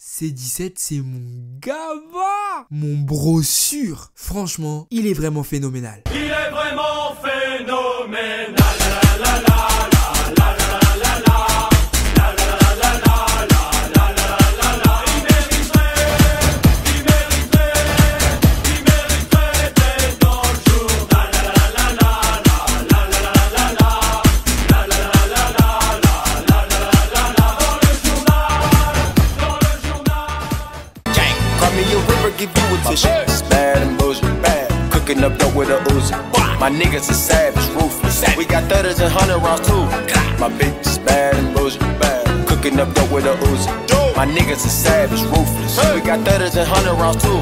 C17, c'est mon gava, mon bro sûr. Franchement, il est vraiment phénoménal. Il est vraiment phénoménal. Give you a tissue. It's bad and bullshit. Bad. Cooking up dope with a Uzi. My niggas are savage, ruthless. We got 30s and 100 rounds too. My bitch is bad and bullshit. Bad. Cooking up dope with a Uzi. My niggas are savage, ruthless. We got 30s and 100 rounds too.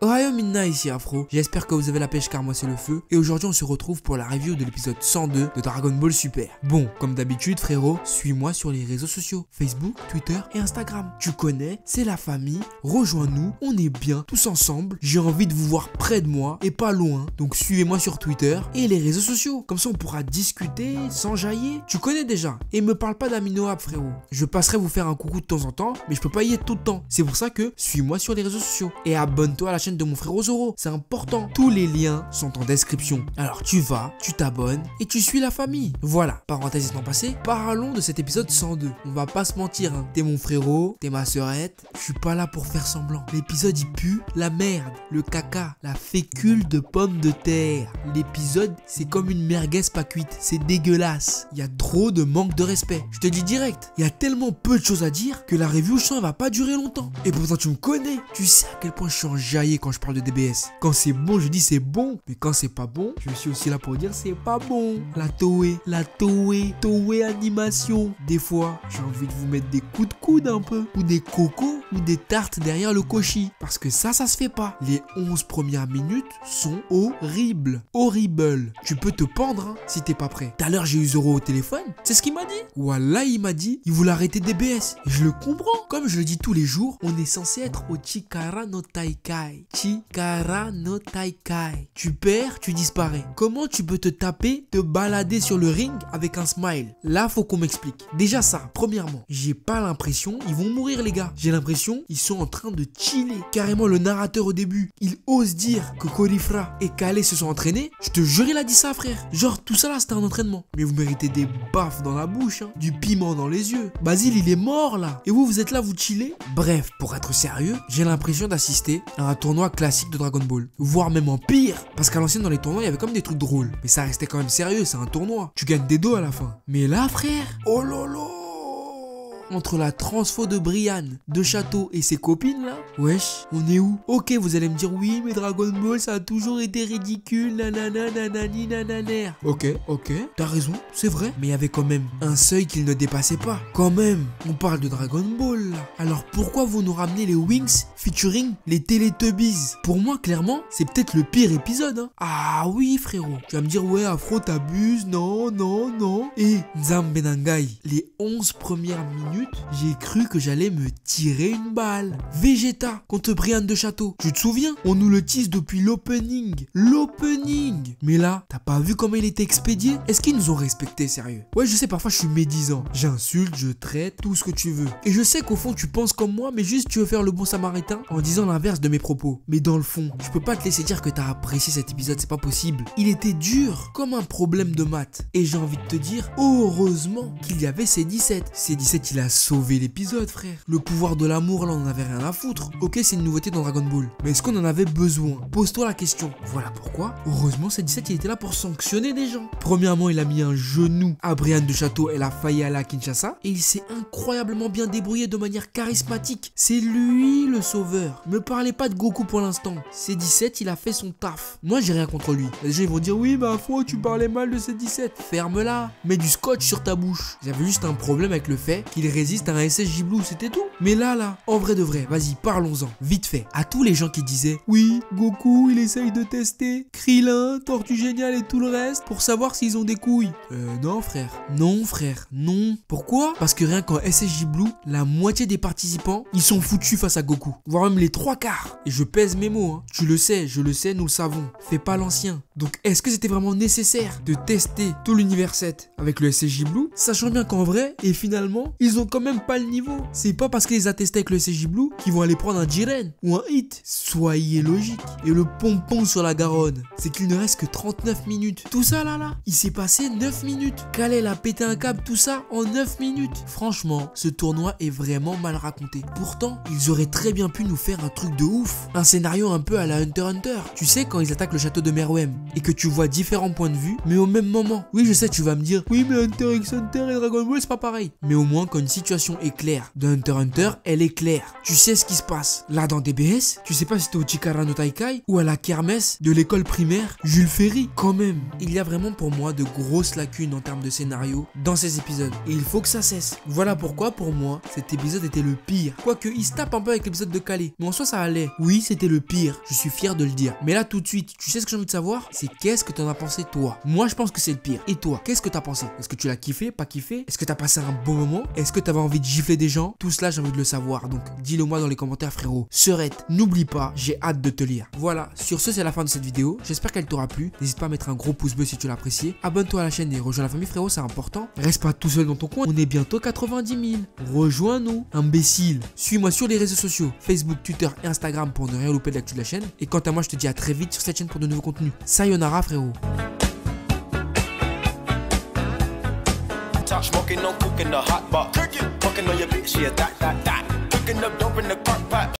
Ohio Minna ici Afro, j'espère que vous avez la pêche car moi c'est le feu. Et aujourd'hui on se retrouve pour la review de l'épisode 102 de Dragon Ball Super. Bon, comme d'habitude frérot, suis-moi sur les réseaux sociaux, Facebook, Twitter et Instagram. Tu connais, c'est la famille, rejoins-nous, on est bien, tous ensemble. J'ai envie de vous voir près de moi et pas loin. Donc suivez-moi sur Twitter et les réseaux sociaux. Comme ça on pourra discuter, s'enjailler. Tu connais déjà. Et me parle pas d'Aminoab frérot. Je passerai vous faire un coucou de temps en temps, mais je peux pas y être tout le temps. C'est pour ça que suis-moi sur les réseaux sociaux. Et abonne-toi à la chaîne de mon frère Zoro, c'est important. Tous les liens sont en description. Alors tu vas, tu t'abonnes et tu suis la famille. Voilà, parenthèse étant passée, parlons de cet épisode 102. On va pas se mentir, hein. T'es mon frérot, t'es ma sœurette. Je suis pas là pour faire semblant. L'épisode il pue la merde, le caca, la fécule de pommes de terre. L'épisode c'est comme une merguez pas cuite, c'est dégueulasse. Il y a trop de manque de respect. Je te dis direct, il y a tellement peu de choses à dire que la review je sens elle va pas durer longtemps. Et pourtant tu me connais, tu sais à quel point je suis enjaillé quand je parle de DBS. Quand c'est bon, je dis c'est bon. Mais quand c'est pas bon, je suis aussi là pour dire c'est pas bon. La Toei animation. Des fois, j'ai envie de vous mettre des coups de coude un peu. Ou des cocos, ou des tartes derrière le koshi. Parce que ça se fait pas. Les 11 premières minutes sont horribles. Horrible. Tu peux te pendre hein, si t'es pas prêt. Tout à l'heure, j'ai eu Zoro au téléphone. C'est ce qu'il m'a dit. Wallah, il m'a dit, il voulait arrêter DBS. Et je le comprends. Comme je le dis tous les jours, on est censé être au Chikara no Taikai. Chikara no Taikai. Tu perds, tu disparais. Comment tu peux te taper, te balader sur le ring avec un smile? Là, faut qu'on m'explique. Déjà ça, premièrement, j'ai pas l'impression ils vont mourir les gars. J'ai l'impression ils sont en train de chiller. Carrément le narrateur au début, il ose dire que Corifra et Kale se sont entraînés. Je te jure il a dit ça frère. Genre tout ça là c'était un entraînement. Mais vous méritez des baffes dans la bouche, hein. Du piment dans les yeux. Basile il est mort là. Et vous êtes là, vous chillez. Bref, pour être sérieux, j'ai l'impression d'assister à un tournoi classique de Dragon Ball, voire même en pire, parce qu'à l'ancienne dans les tournois il y avait comme des trucs drôles, mais ça restait quand même sérieux, c'est un tournoi, tu gagnes des dos à la fin. Mais là frère, oh lolo, entre la transfo de Brian, de Château et ses copines là, wesh, on est où? Ok, vous allez me dire oui, mais Dragon Ball ça a toujours été ridicule, nanana, nanani, nananer. Ok, t'as raison, c'est vrai, mais il y avait quand même un seuil qu'il ne dépassait pas. Quand même, on parle de Dragon Ball là. Alors pourquoi vous nous ramenez les Wings featuring les Teletubbies? Pour moi, clairement, c'est peut-être le pire épisode, hein. Ah oui, frérot, tu vas me dire ouais, Afro, t'abuses, non. Et Nzambenangai, les 11 premières minutes, j'ai cru que j'allais me tirer une balle. Vegeta contre Brian de Château. Tu te souviens? On nous le tease depuis l'opening. Mais là, t'as pas vu comment il était expédié? Est-ce qu'ils nous ont respecté, sérieux? Ouais, je sais, parfois je suis médisant. J'insulte, je traite, tout ce que tu veux. Et je sais qu'au fond, tu penses comme moi, mais juste tu veux faire le bon samaritain en disant l'inverse de mes propos. Mais dans le fond, je peux pas te laisser dire que t'as apprécié cet épisode, c'est pas possible. Il était dur, comme un problème de maths. Et j'ai envie de te dire, heureusement qu'il y avait C17. C17, il a sauvé l'épisode, frère. Le pouvoir de l'amour, là, on en avait rien à foutre. Ok, c'est une nouveauté dans Dragon Ball. Mais est-ce qu'on en avait besoin? Pose-toi la question. Voilà pourquoi, heureusement, C17, il était là pour sanctionner des gens. Premièrement, il a mis un genou à Brian de Château, elle a failli aller à Kinshasa. Et il s'est incroyablement bien débrouillé de manière charismatique. C'est lui le sauveur. Me parlez pas de Goku pour l'instant. C17, il a fait son taf. Moi, j'ai rien contre lui. Les gens, ils vont dire, oui, bah, Afro, tu parlais mal de C17. Ferme-la. Mets du scotch sur ta bouche. J'avais juste un problème avec le fait qu'il résiste à un SSJ Blue, c'était tout. Mais là, en vrai de vrai, vas-y, parlons-en. Vite fait. À tous les gens qui disaient, oui, Goku, il essaye de tester Krillin, Tortue Géniale et tout le reste pour savoir s'ils ont des couilles. Non, frère. Non, frère. Non. Pourquoi? Parce que rien qu'en SSJ Blue, la moitié des participants, ils sont foutus face à Goku. Voire même les 3/4. Et je pèse mes mots, hein. Tu le sais, je le sais, nous le savons. Fais pas l'ancien. Donc, est-ce que c'était vraiment nécessaire de tester tout l'univers 7 avec le SSJ Blue, sachant bien qu'en vrai, et finalement, ils ont quand même pas le niveau. C'est pas parce qu'ils a testé avec le CJ Blue qu'ils vont aller prendre un Jiren ou un hit. Soyez logique. Et le pompon sur la Garonne, c'est qu'il ne reste que 39 minutes. Tout ça là, il s'est passé 9 minutes. Kalel a pété un câble, tout ça en 9 minutes. Franchement, ce tournoi est vraiment mal raconté. Pourtant, ils auraient très bien pu nous faire un truc de ouf. Un scénario un peu à la Hunter x Hunter. Tu sais, quand ils attaquent le château de Meruem et que tu vois différents points de vue, mais au même moment. Oui, je sais, tu vas me dire, oui, mais Hunter x Hunter et Dragon Ball, c'est pas pareil. Mais au moins, quand une situation est claire de Hunter x Hunter, elle est claire. Tu sais ce qui se passe. Là, dans DBS, tu sais pas si c'était au Chikara no Taikai ou à la kermesse de l'école primaire Jules Ferry. Quand même, il y a vraiment pour moi de grosses lacunes en termes de scénario dans ces épisodes. Et il faut que ça cesse. Voilà pourquoi, pour moi, cet épisode était le pire. Quoique, il se tape un peu avec l'épisode de Calais. Mais en soi, ça allait. Oui, c'était le pire. Je suis fier de le dire. Mais là, tout de suite, tu sais ce que j'ai envie de savoir? C'est qu'est-ce que t'en as pensé, toi? Moi, je pense que c'est le pire. Et toi, qu'est-ce que t'as pensé? Est-ce que tu l'as kiffé, pas kiffé? Est-ce que t'as passé un bon moment? Est-ce que t'avais envie de gifler des gens? Tout cela, j'ai envie de le savoir. Donc, dis-le moi dans les commentaires, frérot. Serette, n'oublie pas, j'ai hâte de te lire. Voilà, sur ce, c'est la fin de cette vidéo. J'espère qu'elle t'aura plu. N'hésite pas à mettre un gros pouce bleu si tu l'as apprécié. Abonne-toi à la chaîne et rejoins la famille, frérot, c'est important. Reste pas tout seul dans ton coin. On est bientôt 90 000. Rejoins-nous, imbécile. Suis-moi sur les réseaux sociaux, Facebook, Twitter et Instagram pour ne rien louper de l'actu de la chaîne. Et quant à moi, je te dis à très vite sur cette chaîne pour de nouveaux contenus. Sayonara, frérot. Smoking, no cooking, the hot pot. Fucking on your bitch, yeah, that. Cooking up dope in the crock pot.